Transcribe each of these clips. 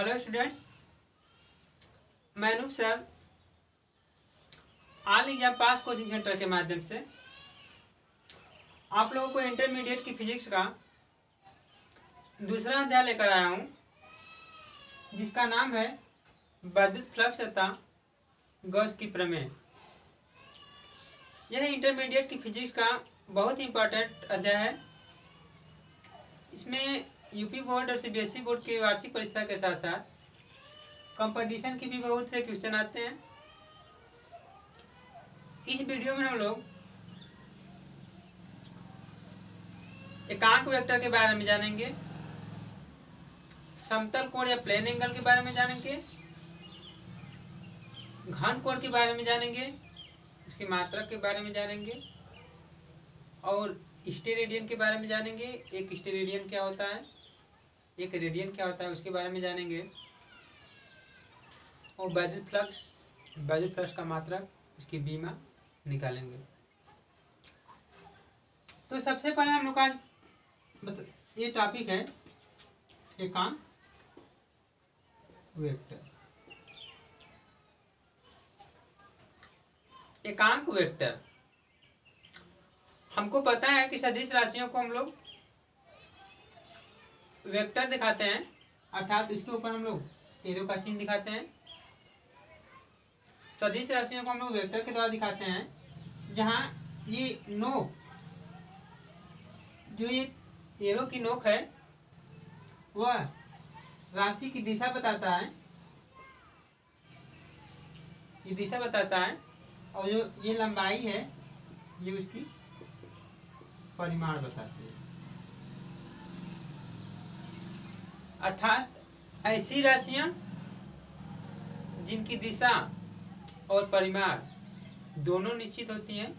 Hello students, मैं Anoop sir all exam pass coaching centre के माध्यम से आप लोगों को इंटरमीडिएट की फिजिक्स का दूसरा अध्याय लेकर आया हूँ, जिसका नाम है विद्युत फ्लक्स तथा गॉस की प्रमेय। यह इंटरमीडिएट की फिजिक्स का बहुत ही इम्पोर्टेंट अध्याय है। इसमें यूपी बोर्ड और सीबीएसई बोर्ड की वार्षिक परीक्षा के साथ साथ कंपटीशन की भी बहुत से क्वेश्चन आते हैं। इस वीडियो में हम लोग एकांक वेक्टर के बारे में जानेंगे, समतल कोण या प्लेन एंगल के बारे में जानेंगे, घन कोण के बारे में जानेंगे, उसकी मात्रा के बारे में जानेंगे और स्टेरेडियन के बारे में जानेंगे। एक स्टेरेडियन क्या होता है, एक रेडियन क्या होता है, उसके बारे में जानेंगे। और विद्युत फ्लक्स का मात्रक, उसकी बीमा निकालेंगे। तो सबसे पहले हम लोग का ये टॉपिक है एकांक वेक्टर। एकांक वेक्टर हमको पता है कि सदिश राशियों को हम लोग वेक्टर दिखाते हैं, अर्थात उसके ऊपर हम लोग एरो का चिन्ह दिखाते हैं। सदिश राशियों को हम लोग वेक्टर के द्वारा दिखाते हैं, जहां ये नोक, जो ये एरो की नोक है, वह राशि की दिशा बताता है, ये दिशा बताता है, और जो ये लंबाई है ये उसकी परिमाण बताती है। अर्थात ऐसी राशियां जिनकी दिशा और परिमाण दोनों निश्चित होती हैं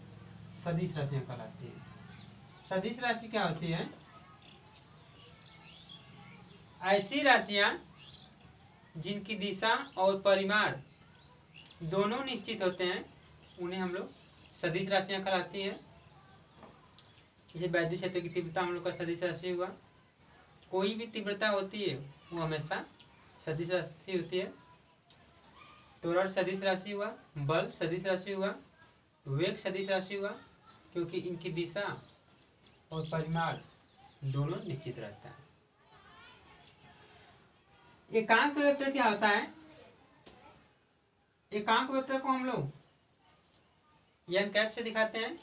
सदिश राशियां कहलाती हैं। सदिश राशि क्या होती है? ऐसी राशियां जिनकी दिशा और परिमाण दोनों निश्चित होते हैं, उन्हें हम लोग सदिश राशियां कहलाती हैं। जैसे वैद्युत क्षेत्र की तीव्रता हम लोग का सदिश राशि हुआ। कोई भी तीव्रता होती है वो हमेशा सदिश राशि होती है। त्वरण सदिश राशि हुआ, बल सदिश राशि हुआ, वेग सदिश राशि हुआ, क्योंकि इनकी दिशा और परिमाण दोनों निश्चित रहता है। एकांक वेक्टर क्या होता है? एकांक वेक्टर को हम लोग एन कैप से दिखाते हैं।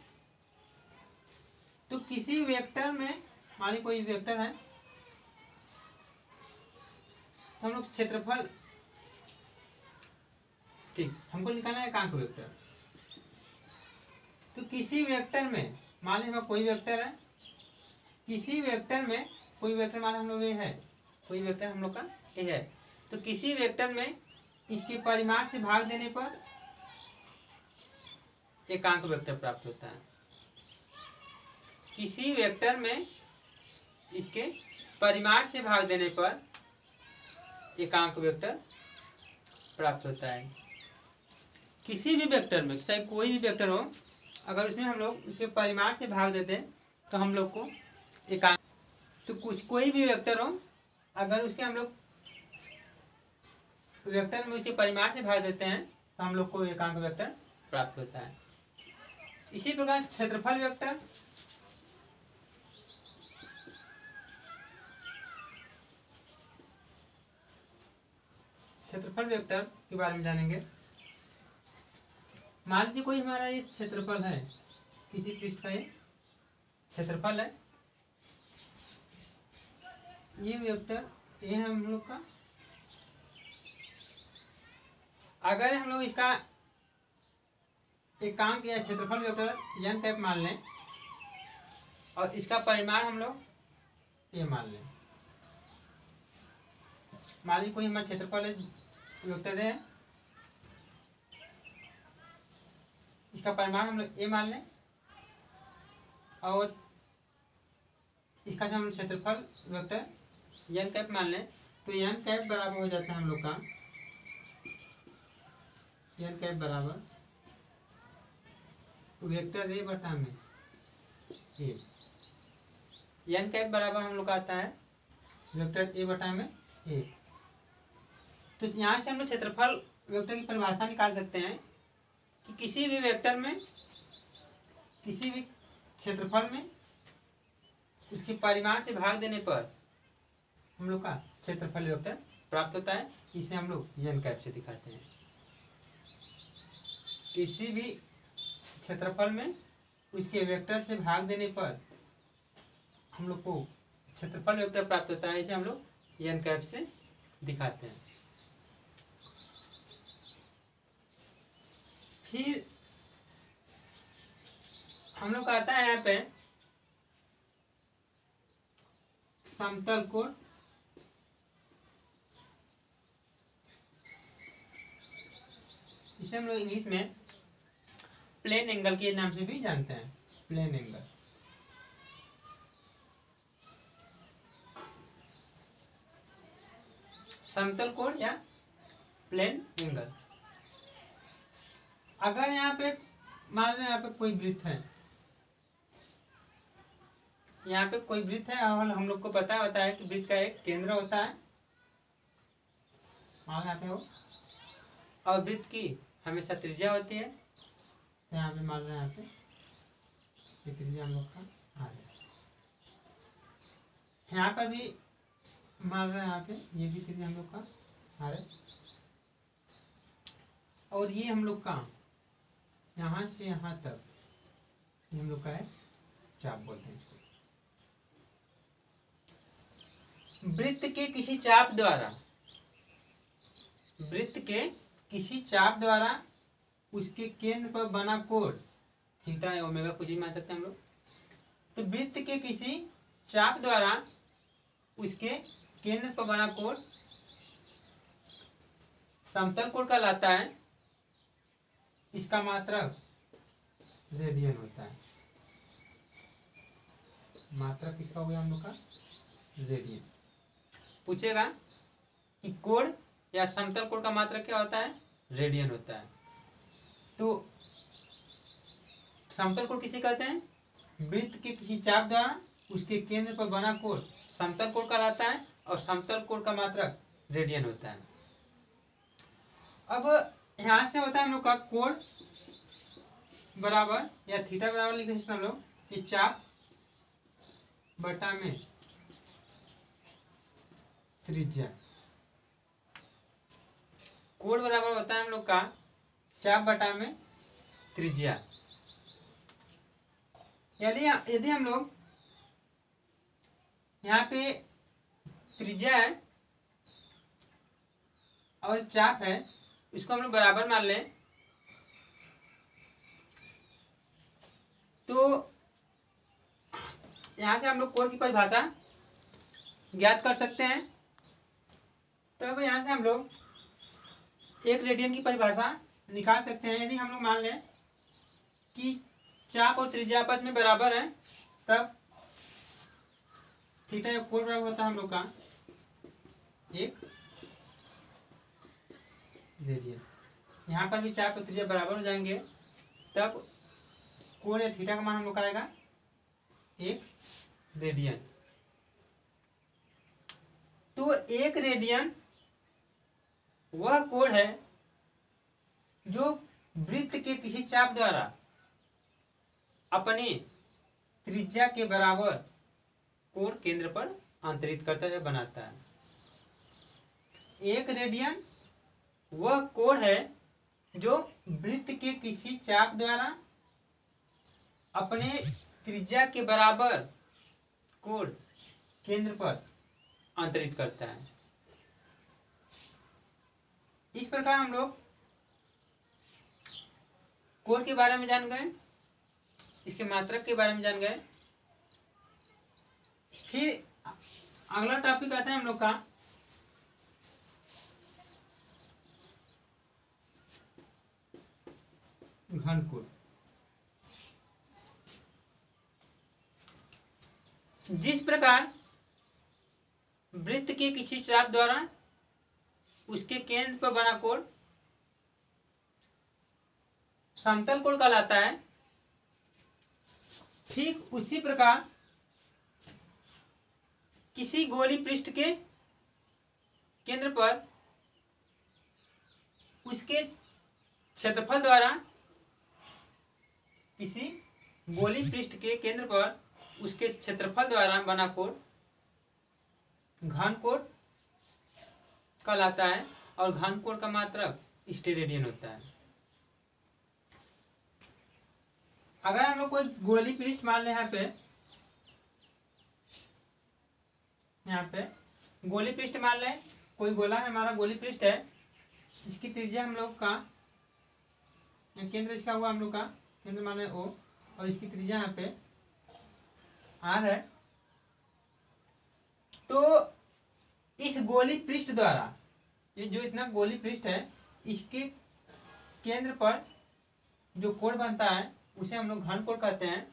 तो किसी वेक्टर में, मान ली कोई वेक्टर है, तो हम लोग क्षेत्रफल, ठीक, हमको निकालना है एकांक वेक्टर। तो किसी वेक्टर में, मान लीजिए कोई वेक्टर है, किसी वेक्टर में कोई वेक्टर, मान हम लोग ये है, कोई वेक्टर हम लोग का ये है, तो किसी वेक्टर में इसके परिमाण से भाग देने पर एकांक वेक्टर प्राप्त होता है। किसी वेक्टर में इसके परिमाण से भाग देने पर एकांक वेक्टर प्राप्त होता है। किसी भी वेक्टर में, चाहे कोई भी वेक्टर हो, अगर उसमें हम लोग उसके परिमाण से भाग देते हैं तो हम लोग को एकांक, तो कोई भी वेक्टर हो, अगर उसके हम लोग वेक्टर में उसके परिमाण से भाग देते हैं तो हम लोग को एकांक वेक्टर प्राप्त होता है। इसी प्रकार क्षेत्रफल वेक्टर, क्षेत्रफल वेक्टर के बारे में जानेंगे। मान लीजिए कोई हमारा ये क्षेत्रफल है, किसी पृष्ठ का ये क्षेत्रफल है, ये वेक्टर ये है हम लोग का। अगर हम लोग इसका एकांक या क्षेत्रफल वेक्टर एन कैप मान लें और इसका परिमाण हम लोग ये मान लें, मान लीजिए कोई हमारा क्षेत्रफल वेक्टर है, इसका परिमाण हम लोग ए मान लें, और इसका जो हम क्षेत्रफल वेक्टर एन कैप मान लें, तो एन कैप बराबर हो जाता है हम लोग का, एन कैप बराबर वेक्टर ए बटा में ए। एन कैप बराबर हम लोग का आता है वेक्टर ए बटा में ए। तो यहाँ से हम लोग क्षेत्रफल वेक्टर की परिभाषा निकाल सकते हैं कि किसी भी वेक्टर में, किसी भी क्षेत्रफल में उसके परिमाण से भाग देने पर हम लोग का क्षेत्रफल वेक्टर प्राप्त होता है। इसे हम लोग एन कैप से दिखाते हैं। किसी भी क्षेत्रफल में उसके वेक्टर से भाग देने पर हम लोग को क्षेत्रफल वेक्टर प्राप्त होता है। इसे हम लोग एन कैप से दिखाते हैं। फिर हम लोग का आता है यहाँ पे समतल कोण। इसे हम लोग इंग्लिश में प्लेन एंगल के नाम से भी जानते हैं, प्लेन एंगल। समतल कोण या प्लेन एंगल। अगर यहाँ पे मान लो यहाँ पे कोई वृत्त है, यहाँ पे कोई वृत्त है और हम लोग को पता होता है कि वृत्त का एक केंद्र होता है, मान यहाँ पे हो, और वृत्त की हमेशा त्रिज्या होती है। तो यहाँ पे मान लो यहाँ पे ये त्रिज्या हम लोग का आ गया। यहाँ पर भी मान लो यहाँ पे ये भी त्रिज्या हम लोग का आ रहा है, और ये हम लोग का यहाँ से यहाँ तक ये हम लोग का है चाप बोलते हैं इसको। वृत्त के किसी चाप द्वारा, वृत्त के किसी चाप द्वारा उसके केंद्र पर बना कोण थीटा या ओमेगा कुछ भी मान सकते हैं हम लोग। तो वृत्त के किसी चाप द्वारा उसके केंद्र पर बना कोण समतल कोण कहलाता है। इसका मात्रक रेडियन होता है। मात्रक किसका हो गया हम लोग का? रेडियन। पूछेगा कि कोण या समतल कोण का मात्रक क्या होता है? रेडियन होता है। तो समतल कोण किसे कहते हैं? वृत्त के किसी चाप द्वारा उसके केंद्र पर बना कोण समतल कोण कहलाता है, और समतल कोण का मात्रक रेडियन होता है। अब यहां से होता है हम लोग का कोण बराबर या थीटा बराबर लिख सकते हम लोग कि चाप बटा में त्रिज्या। कोण बराबर होता है हम लोग का चाप बटा में त्रिज्या। यदि हम लोग यहाँ पे त्रिज्या है और चाप है, इसको हम लोग बराबर मान लें, तो यहाँ से हम लोग कोण की परिभाषा ज्ञात कर सकते हैं। तब यहाँ से हम लोग एक रेडियन की परिभाषा निकाल सकते हैं। यदि हम लोग मान लें कि चाप और त्रिज्या आपस में बराबर है, तब थीटा या कोण बराबर होता है हम लोग का एक रेडियन। यहाँ पर भी चाप और त्रिज्या बराबर हो जाएंगे, तब कोण या थीटा का मान हम लोग का आएगा एक रेडियन। तो एक रेडियन वह कोण है जो वृत्त के किसी चाप द्वारा अपनी त्रिज्या के बराबर कोण केंद्र पर अंतरित करता है, बनाता है। एक रेडियन वह कोण है जो वृत्त के किसी चाप द्वारा अपने त्रिज्या के बराबर कोण केंद्र पर अंतरित करता है। इस प्रकार हम लोग कोण के बारे में जान गए, इसके मात्रक के बारे में जान गए। फिर अगला टॉपिक आता है हम लोग का घनकोण। जिस प्रकार वृत्त के किसी चाप द्वारा उसके केंद्र पर बना कोण समतल कोण कहलाता है, ठीक उसी प्रकार किसी गोली पृष्ठ के केंद्र पर उसके क्षेत्रफल द्वारा किसी गोली पृष्ठ के केंद्र पर उसके क्षेत्रफल द्वारा बना कोण घन कोण कहलाता है और घन कोण का मात्रक स्टेरेडियन होता है। अगर हम लोग कोई गोली पृष्ठ मान लें, यहाँ पे गोली पृष्ठ मान लें, कोई गोला है हमारा गोली पृष्ठ है, इसकी त्रिज्या हम लोग का केंद्र इसका हुआ हम लोग का केंद्र मान लें O और इसकी त्रिज्या यहाँ पे R है। तो इस गोली पृष्ठ द्वारा ये जो इतना गोली पृष्ठ है इसके केंद्र पर जो कोण बनता है उसे हम लोग घन कोण कहते हैं।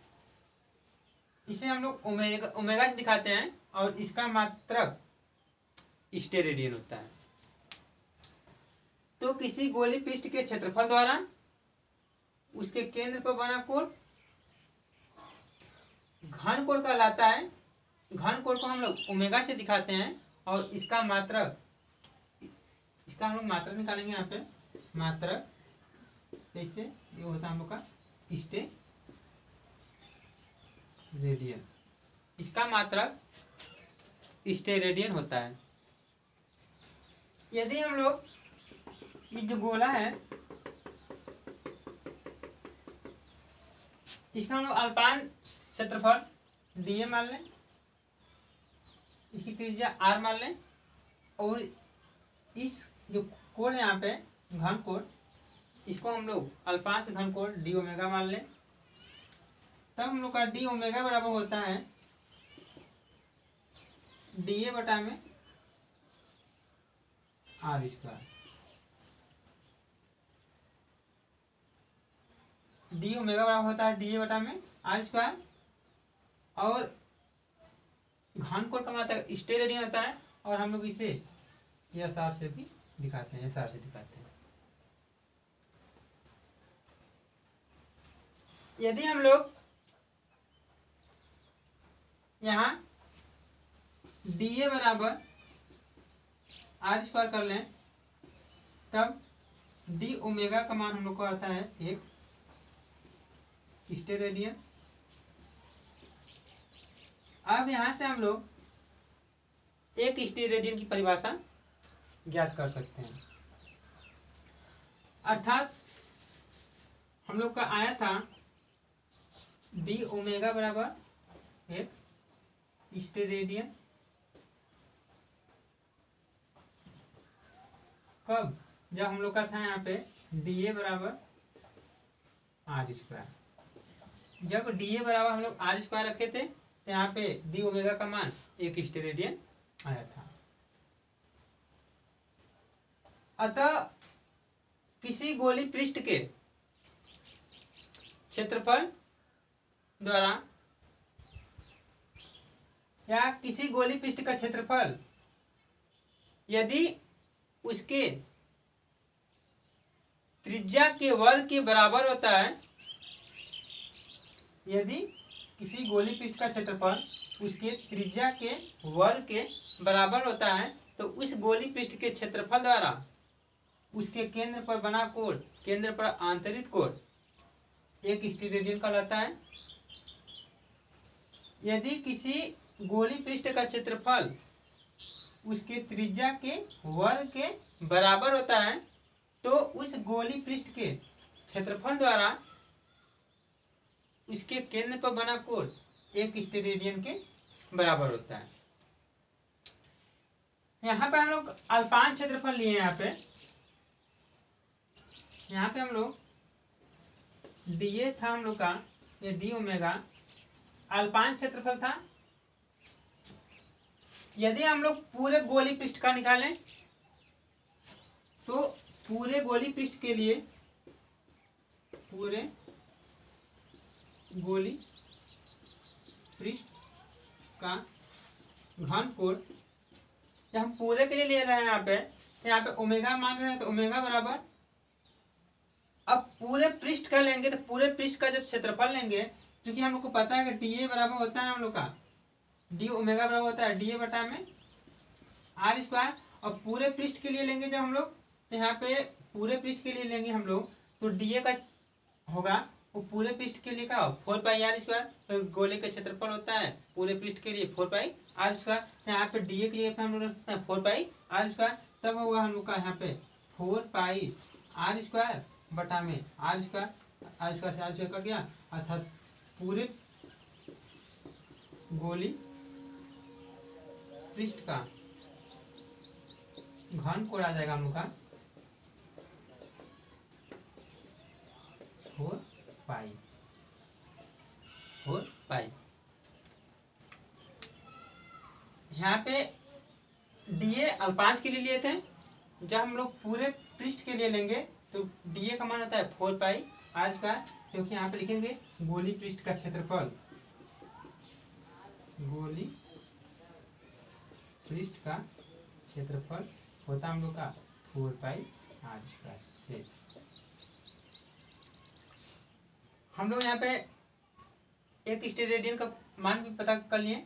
इसे हम लोग ओमेगा से दिखाते हैं और इसका मात्रक स्टेरेडियन होता है। तो किसी गोली पृष्ठ के क्षेत्रफल द्वारा उसके केंद्र पर बना कोण घन कोण कहलाता है। घन कोण को हम लोग ओमेगा से दिखाते हैं और इसका मात्रक, इसका हम लोग मात्रक निकालेंगे यहाँ पे, मात्रक कैसे ये होता है हम लोग का स्टेरेडियन, इसका मात्रक स्टेरेडियन होता है। यदि हम लोग ये जो गोला है इसका हम लोग अल्पान क्षेत्रफल डीए मान लें, इसकी त्रिज्या आर मान लें और इस जो कोण है यहाँ पे घन कोण, इसको हम लोग अल्पांश घन कोण डी ओमेगा मान लें, तब हम लोग का डी ओमेगा बराबर होता है डीए बटा में आर स्क्वायर। डी ओमेगा बराबर होता है डीए बटा में आर स्क्वायर और घन कोण का मात्रक स्टेरेडियन होता है और हम लोग इसे एस आर से भी दिखाते हैं, एस आर से दिखाते हैं। यदि हम लोग यहाँ डीए बराबर आर स्क्वायर कर लें तब डी ओमेगा का मान हम लोग को आता है एक स्टेरेडियन। अब यहां से हम लोग एक स्टेरेडियन की परिभाषा ज्ञात कर सकते हैं, अर्थात हम लोग का आया था डी ओमेगा बराबर एक स्टेरेडियन। कब? जब हम लोग का था यहाँ पे डीए बराबर आर स्क्वायर। जब डीए बराबर हम लोग आर स्क्वायर रखे थे तो यहाँ पे डी ओमेगा का मान एक स्टेरेडियन आया था। अतः किसी गोली पृष्ठ के क्षेत्रफल द्वारा या किसी गोली पृष्ठ का क्षेत्रफल यदि उसके त्रिज्या के वर्ग के बराबर होता है, यदि किसी गोली पृष्ठ का क्षेत्रफल उसके त्रिज्या के वर्ग के बराबर होता है तो उस गोली पृष्ठ के क्षेत्रफल द्वारा उसके केंद्र पर बना कोण, केंद्र पर आंतरित कोण एक स्टेरेडियन कहलाता है। यदि किसी गोली पृष्ठ का क्षेत्रफल उसके त्रिज्या के वर्ग के बराबर होता है तो उस गोली पृष्ठ के क्षेत्रफल द्वारा उसके केंद्र पर बना कोण एक स्टेरेडियन के बराबर होता है। यहाँ पे हम लोग अल्पांश क्षेत्रफल लिए, यहाँ पे हम लोग डीए था हम लोग का, ये डी ओमेगा अल्पांश क्षेत्रफल था। यदि हम लोग पूरे गोली पृष्ठ का निकालें तो पूरे गोली पृष्ठ के लिए, पूरे गोली पृष्ठ का घन कोण जब हम पूरे के लिए ले रहे हैं यहाँ पे ओमेगा मान रहे हैं तो ओमेगा बराबर, अब पूरे पृष्ठ का लेंगे तो पूरे पृष्ठ का जब क्षेत्रफल लेंगे, क्योंकि हम लोग को पता है कि डी ए बराबर होता है हम लोग का डी ओमेगा बराबर होता है डी ए बटा में आर स्क्वायर, और पूरे पृष्ठ के लिए लेंगे जब हम लोग तो यहाँ पे पूरे पृष्ठ के लिए लेंगे हम लोग तो डीए का होगा वो पूरे पृष्ठ के लिए का 4πr², गोले का क्षेत्रफल होता है पूरे पृष्ठ के लिए 4πr²। यहाँ पे डीए के लिए हम लोग रख सकते हैं 4πr², तब होगा हम लोग का यहाँ पे 4πr² बटा में r² से r² कट गया, अर्थात पूरे गोली पृष्ठ का घन कोण आ जाएगा हम लोग का 4π। यहाँ पे डीए अल्पांश के लिए लिए थे, जब हम लोग पूरे पृष्ठ के लिए लेंगे तो डीए का मान होता है 4πr², क्योंकि यहाँ पे लिखेंगे गोली पृष्ठ का क्षेत्रफल, गोली पृष्ठ का क्षेत्रफल होता हम लोग का 4πr² से। हम लोग यहाँ पे एक स्टेरेडियन का मान भी पता कर लिए।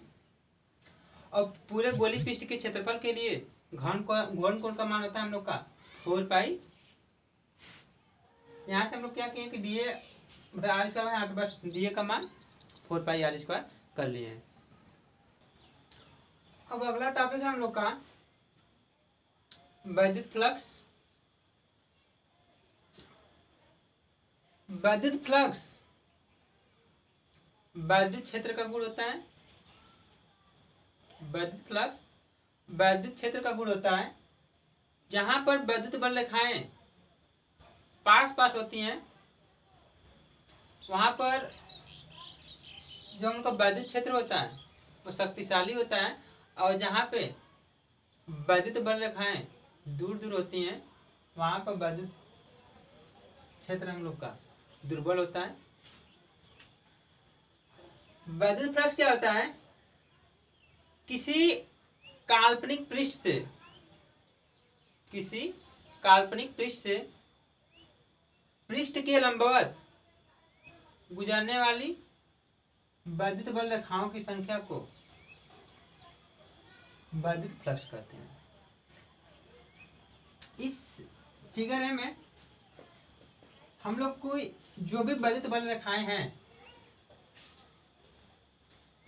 और पूरे गोली पृष्ठ के क्षेत्रफल के लिए घन कोण का मान होता है हम लोग का 4π। यहाँ से हम लोग क्या किए कि डीए r² है, यहाँ पे बस डीए का मान 4πr² कर लिए हैं। अब अगला टॉपिक है हम लोग का वैद्युत फ्लक्स। वैद्युत फ्लक्स वैद्युत क्षेत्र का गुण होता है। वैद्युत फ्लक्स वैद्युत क्षेत्र का गुण होता है। जहां पर वैद्युत बल रेखाएं पास पास होती हैं वहां पर जो उनका वैद्युत क्षेत्र होता है वो शक्तिशाली होता है, और जहां पे वैद्युत बल रेखाएं दूर दूर होती हैं वहां पर वैद्युत क्षेत्र हम लोग का दुर्बल होता है। वैद्युत फ्लक्स क्या होता है? किसी काल्पनिक पृष्ठ से पृष्ठ के लंबवत गुजरने वाली वैद्युत बल रेखाओं की संख्या को वैद्युत फ्लक्स कहते हैं। इस फिगर में हम लोग को जो भी वैद्युत बल रेखाएं हैं,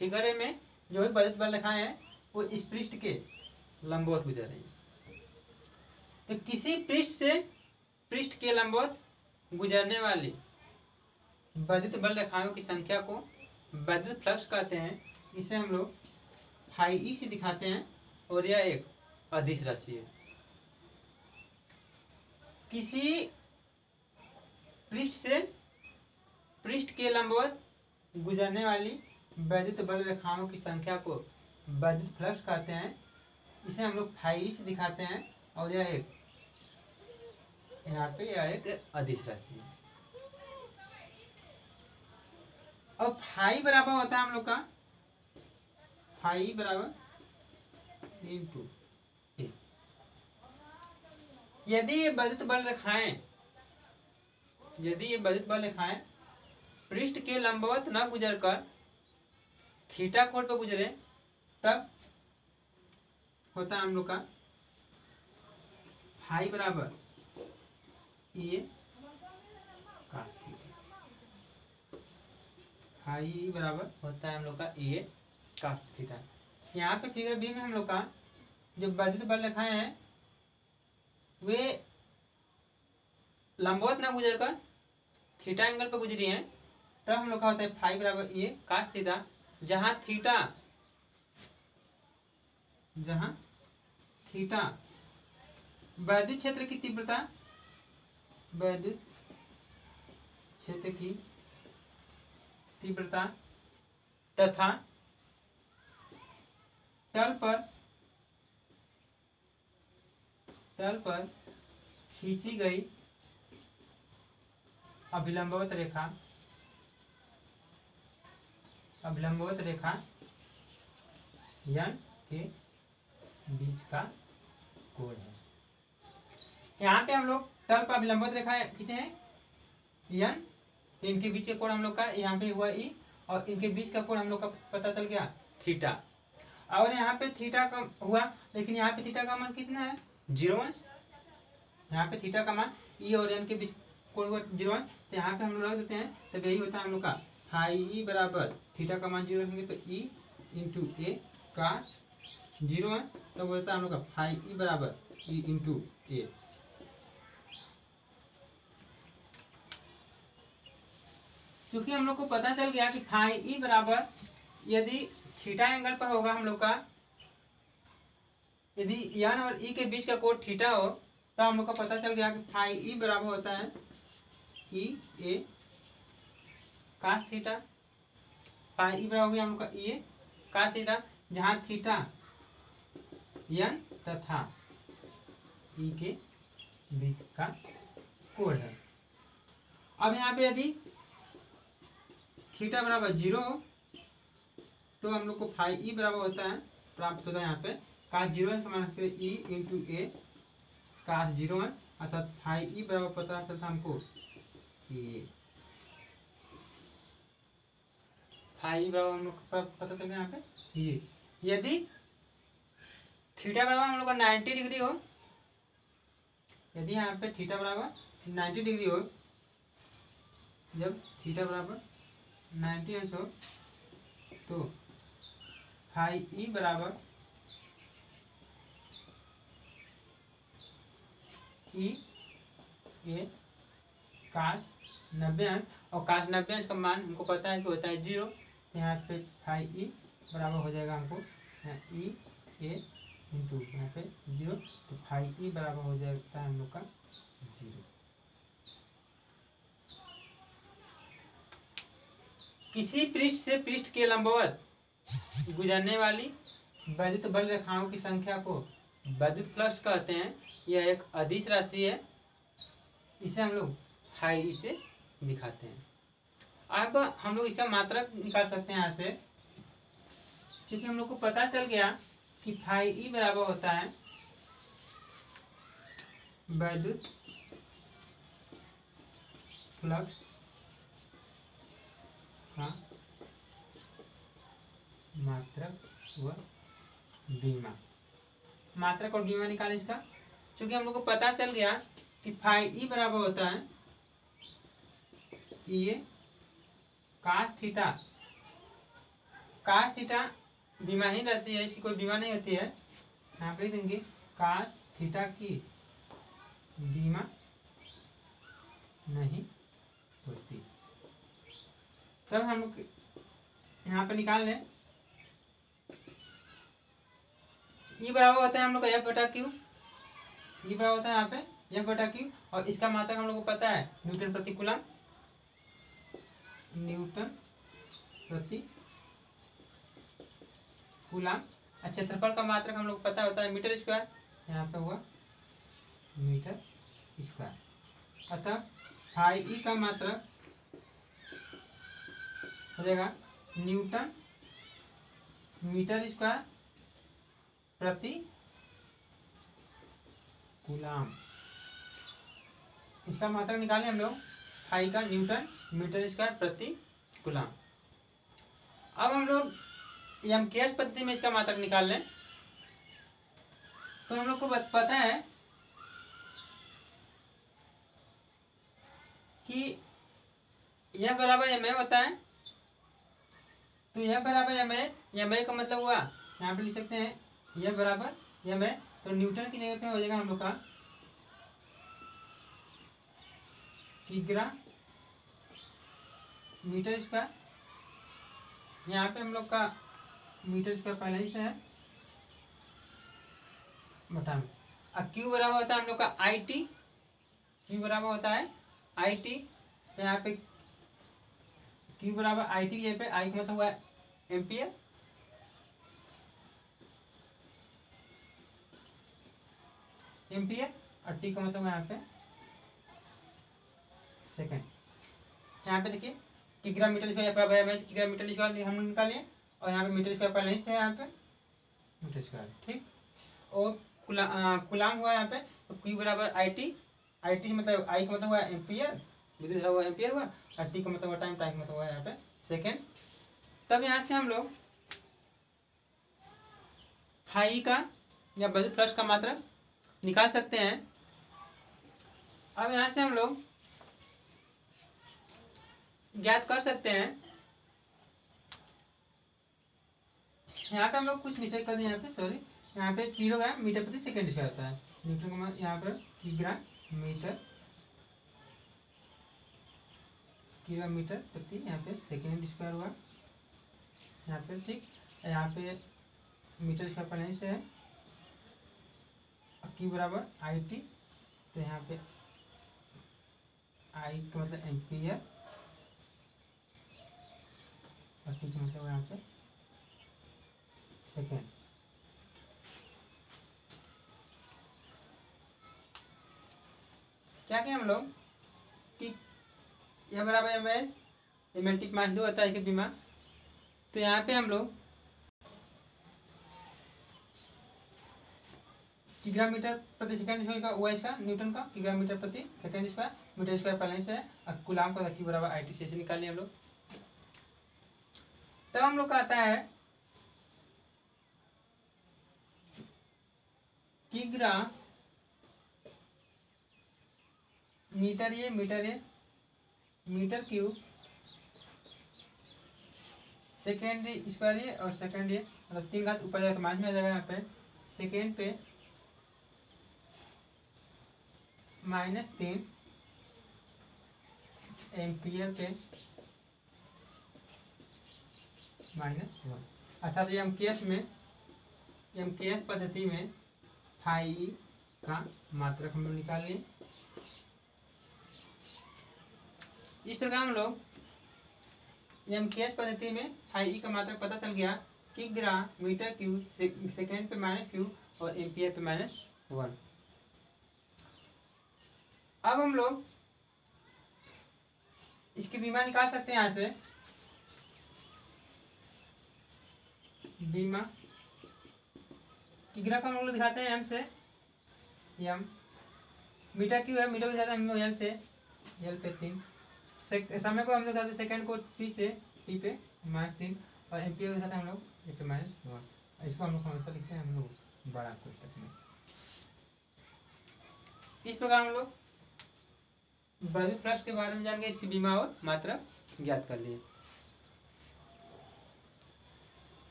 फिगर में जो भी वैद्युत बल रेखाएं हैं वो इस पृष्ठ के लंबवत गुजर रही है। तो किसी पृष्ठ से पृष्ठ के लंबवत गुजरने वाली वैद्युत बल रेखाओं की संख्या को वैद्युत फ्लक्स कहते हैं। इसे हम लोग φe से दिखाते हैं, और यह एक अदिश राशि है। किसी पृष्ठ से पृष्ठ के लंबवत गुजरने वाली वैद्युत बल रेखाओं की संख्या को वैद्युत फ्लक्स कहते हैं। इसे हम लोग φe से दिखाते हैं, और यह एक यहाँ पे यह एक अदिश राशि है। अब फाई बराबर होता है हम लोग का फाई बराबर × a। यदि ये वैद्युत बल रेखाएं पृष्ठ के लंबवत न गुजरकर थीटा कोण पर गुजरे, तब होता है हम लोग का फाई बराबर a cos थीटा। फाई बराबर होता है हम लोग का a cos थीटा। यहाँ पे फिगर बी में हम लोग का जो वैद्युत बल रेखाएं हैं वे लंबवत न गुजरकर थीटा एंगल पर गुजरी हैं, तब हम लोग का होता है फाई बराबर a cos थीटा। जहां थीटा वैद्युत क्षेत्र की तीव्रता, वैद्युत क्षेत्र की तीव्रता तथा तल पर खींची गई अभिलंबवत रेखा n के बीच का कोण है। यहाँ पे हम लोग तल पर अभिलंबवत रेखा खींचे हैं n, तो इनके बीच का कोण हम लोग का यहाँ पे हुआ e, और इनके बीच का कोण हम लोग का पता चल गया थीटा। और यहाँ पे थीटा का हुआ, लेकिन यहाँ पे थीटा का मान कितना है 0 अंश, यहाँ पे थीटा का मान ई और एन के बीच कोण 0 है, तो यहाँ पे हम लोग रख देते हैं, तब यही होता है हम लोग का फाई ई बराबर थीटा का मान 0 रखेंगे तो ई इंटू ए कास 0 है, तब होता है हम लोग का फाई ई बराबर ई इंटू ए। क्योंकि हम लोग को पता चल गया कि फाई ई बराबर यदि थीटा एंगल पर होगा हम लोग का, यदि एन और ई के बीच का कोण थीटा हो, तो हम लोग को पता चल गया कि फाई ई बराबर होता है ई ए कास थीटा। फाई ई बराबर हो गया हम लोग का ई ए कास थीटा, जहाँ थीटा एन तथा ई के बीच का कोण है। अब यहाँ पे यदि थीटा बराबर 0 हो तो हम लोग को फाई ई बराबर होता है, प्राप्त होता है यहाँ पे कास 0 है, समान रखते ई इंटू ए कास 0 है, अर्थात फाई ई बराबर पता चलता हमको ए। फाई ई बराबर हम लोग को पता चल गया यहाँ पे ये। यदि थीटा बराबर हम लोग का 90 डिग्री हो, यदि यहाँ पे थीटा बराबर 90 डिग्री हो, जब थीटा बराबर 90 अंश हो तो फाई ई बराबर ई ए कास 90 अंश, और कास 90 अंश का मान हमको पता है कि होता है 0, यहाँ पे फाई ई बराबर हो जाएगा हमको ई ए इंटू यहाँ पे 0, तो फाई ई बराबर हो जाता है हम लोग का 0। किसी पृष्ठ से पृष्ठ के लंबवत गुजरने वाली वैद्युत बल रेखाओं की संख्या को वैद्युत फ्लक्स कहते हैं। यह एक अदिश राशि है, इसे हम लोग फाई ई से दिखाते हैं। अब हम लोग इसका मात्रक निकाल सकते हैं यहाँ से, क्योंकि हम लोग को पता चल गया कि फाई ई बराबर होता है वैद्युत फ्लक्स का मात्रक व बीमा। मात्रक और बीमा निकालें इसका, क्योंकि हम लोग को पता चल गया कि फाई ई बराबर होता है ये कास थीटा। कास थीटा बीमाहीन राशि है, इसकी कोई बीमा नहीं होती है, यहाँ पे देंगे कास थीटा की बीमा नहीं होती। तब हम लोग यहाँ पे निकाल लें, ई बराबर होता है हम लोग का एफ बटा क्यू। ई बराबर होता है यहाँ पे एफ बटा क्यू, और इसका मात्रक हम लोग को पता है न्यूटन प्रति कूलम। न्यूटन प्रति कूलम। क्षेत्रफल का मात्रक हम लोग को पता होता है मीटर स्क्वायर, यहाँ पे हुआ मीटर स्क्वायर। अतः फाई ई का मात्रक हो जाएगा न्यूटन मीटर स्क्वायर प्रति कूलम। इसका मात्रक निकालें हम लोग फाई का, न्यूटन मीटर स्क्वायर प्रति कूलम। अब हम लोग एमकेएस पद्धति में इसका मात्रक निकाल लें, तो हम लोग को पता है कि यह बराबर एम ए होता है, तो यह बराबर एम ए का मतलब हुआ, यहाँ पे लिख सकते हैं यह बराबर एम ए, तो न्यूटन की जगह पे हो जाएगा हम लोग का किग्रा मीटर स्क्वायर। यहाँ पे हम लोग का मीटर स्क्वायर पहले ही से है बटा में। अब क्यू बराबर होता है हम लोग का आई टी। क्यू बराबर होता है आई टी, तो यहाँ पे क्यू बराबर आई टी की जगह पे आई का मतलब हुआ एम्पियर, एम्पियर, और टी का मतलब यहाँ पे सेकेंड। यहाँ पे देखिए किग्रा मीटर स्क्वायर किग्रा मीटर स्क्वायर हम निकालिए, और यहाँ पे मीटर स्क्वायर पहले ही से है यहाँ पे मीटर स्क्वायर, ठीक। और कुलाम हुआ यहाँ पे, तो क्यू बराबर आई टी मतलब आई का मतलब हुआ एम्पियर, विद्युत हुआ एम्पियर हुआ, और टी का मतलब हुआ टाइम का मतलब हुआ यहाँ पे सेकेंड। तब यहाँ से हम लोग फाई का या वैद्युत फ्लक्स का मात्रक निकाल सकते हैं। अब यहाँ से हम लोग ज्ञात कर सकते हैं, यहाँ पे हम लोग कुछ मीटर कर दें, यहाँ पे सॉरी, यहाँ पे किलोग्राम मीटर प्रति सेकेंड स्क्वायर होता है, न्यूटन का यहाँ पर किलोग्राम मीटर प्रति यहाँ पे सेकेंड स्क्वायर हुआ यहाँ पे, ठीक। यहाँ पे मीटर स्क्वायर पर नहीं से है, Q बराबर IT, तो यहाँ पे I का मतलब एम्पियर और T का मतलब यहाँ पे सेकेंड। क्या कहें हम लोग कि यह बराबर MS, MLT माइनस 2 होता है कि बीमा, तो यहाँ पे हम लोग किलोग्राम मीटर प्रति सेकंड स्क्वायर का OH का न्यूटन का किलोग्राम मीटर प्रति सेकंड स्क्वायर मीटर स्क्वायर पहले से है, और कूलाम का Q बराबर IT से निकाल लिया हम लोग। तब हम लोग का आता है kilogram metre cube second square और सेकेंड मतलब 3 घात ऊपर जाएगा तो माइनस में आ जाएगा, यहाँ पे सेकेंड पे -3 एम्पियर पे -1, अर्थात MKS पद्धति में फाई का मात्रक हम लोग निकाल लिए। इस प्रकार हम लोग MKS पद्धति में फाई का मात्रक पता चल गया, किलोग्राम मीटर क्यूब सेकेंड पे -Q और एम्पियर पे -1। अब हम लोग इसकी बीमा निकाल सकते हैं, यहाँ से बीमा किलोग्राम का हम लोग दिखाते हैं M से, M मीटर क्यूब है, मीटर को दिखाते हैं L से, L पे 3, समय को हम लोग दिखाते हैं सेकंड को T से, T पे -3, और एम्पियर को दिखाते हैं हम लोग A पे -1। इसको हम लोग हमेशा लिखते हैं हम लोग बड़ा कोष्टक में। इस प्रकार हम लोग वर्धित फ्लक्स के बारे में जान गए, इसकी बीमा और मात्रक ज्ञात कर लिए।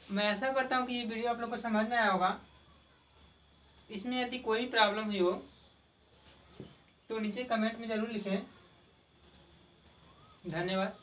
मैं ऐसा करता हूँ कि ये वीडियो आप लोग को समझ में आया होगा। इसमें यदि कोई प्रॉब्लम हुई हो तो नीचे कमेंट में जरूर लिखें। धन्यवाद।